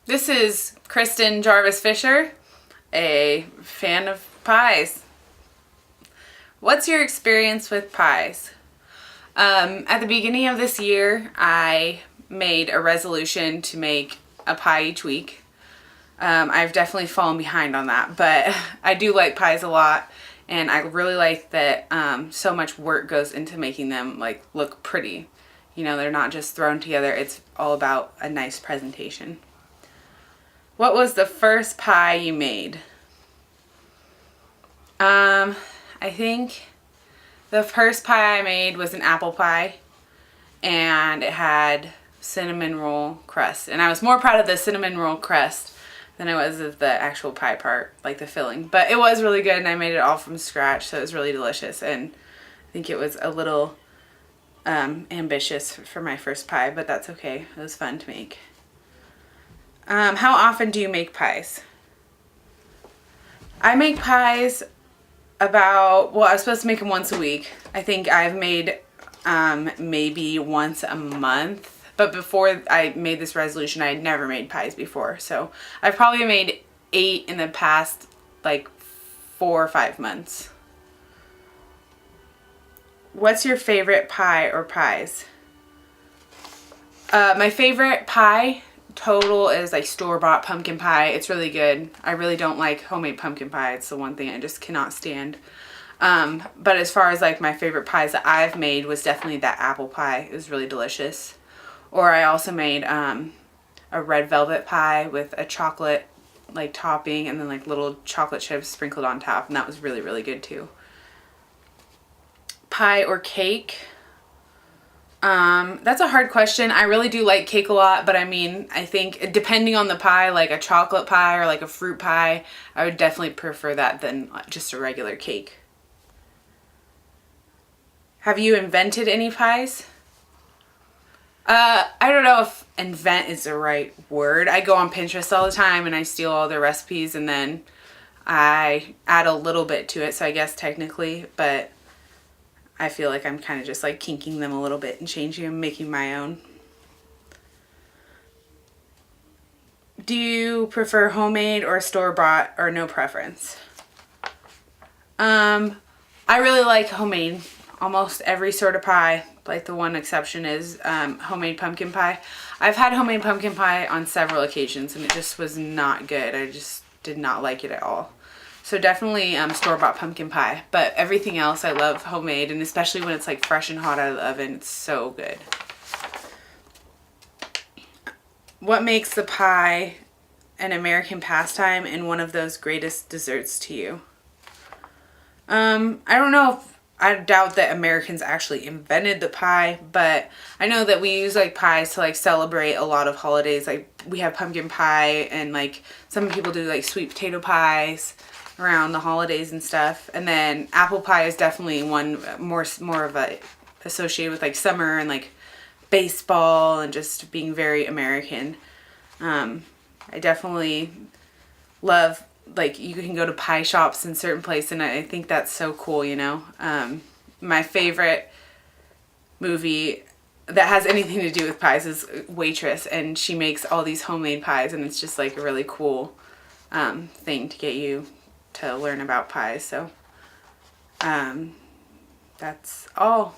This is Kristen Jarvis Fisher, a fan of pies. What's your experience with pies? At the beginning of this year, I made a resolution to make a pie each week. I've definitely fallen behind on that, but I do like pies a lot, and I really like that so much work goes into making them like look pretty. You know, they're not just thrown together. It's all about a nice presentation. What was the first pie you made? I think the first pie I made was an apple pie, and it had cinnamon roll crust. And I was more proud of the cinnamon roll crust than I was of the actual pie part, like the filling. But it was really good, and I made it all from scratch, so it was really delicious. And I think it was a little ambitious for my first pie, but that's okay. It was fun to make. How often do you make pies? I make pies I was supposed to make them once a week. I think I've made maybe once a month. But before I made this resolution, I had never made pies before. So I've probably made 8 in the past, like 4 or 5 months. What's your favorite pie or pies? My favorite pie total is like store-bought pumpkin pie. It's really good. I really don't like homemade pumpkin pie. It's the one thing I just cannot stand. But as far as like my favorite pies that I've made was definitely that apple pie. It was really delicious. Or I also made a red velvet pie with a chocolate like topping and then like little chocolate chips sprinkled on top, and that was really, really good too. Pie or cake? That's a hard question. I really do like cake a lot, but I mean, I think depending on the pie, like a chocolate pie or like a fruit pie, I would definitely prefer that than just a regular cake. Have you invented any pies? I don't know if invent is the right word. I go on Pinterest all the time and I steal all their recipes and then I add a little bit to it, so I guess technically, but I feel like I'm kind of just like kinking them a little bit and changing them, making my own. Do you prefer homemade or store-bought, or no preference? I really like homemade. Almost every sort of pie, like the one exception is homemade pumpkin pie. I've had homemade pumpkin pie on several occasions and it just was not good. I just did not like it at all. So definitely store-bought pumpkin pie, but everything else I love homemade, and especially when it's like fresh and hot out of the oven, it's so good. What makes the pie an American pastime and one of those greatest desserts to you? I don't know if I doubt that Americans actually invented the pie, but I know that we use like pies to like celebrate a lot of holidays. Like we have pumpkin pie, and like some people do like sweet potato pies around the holidays and stuff. And then apple pie is definitely one more of a associated with like summer and like baseball and just being very American. I definitely love, like, you can go to pie shops in certain places, and I think that's so cool, you know. My favorite movie that has anything to do with pies is Waitress, and she makes all these homemade pies, and it's just like a really cool thing to get you to learn about pies. So that's all.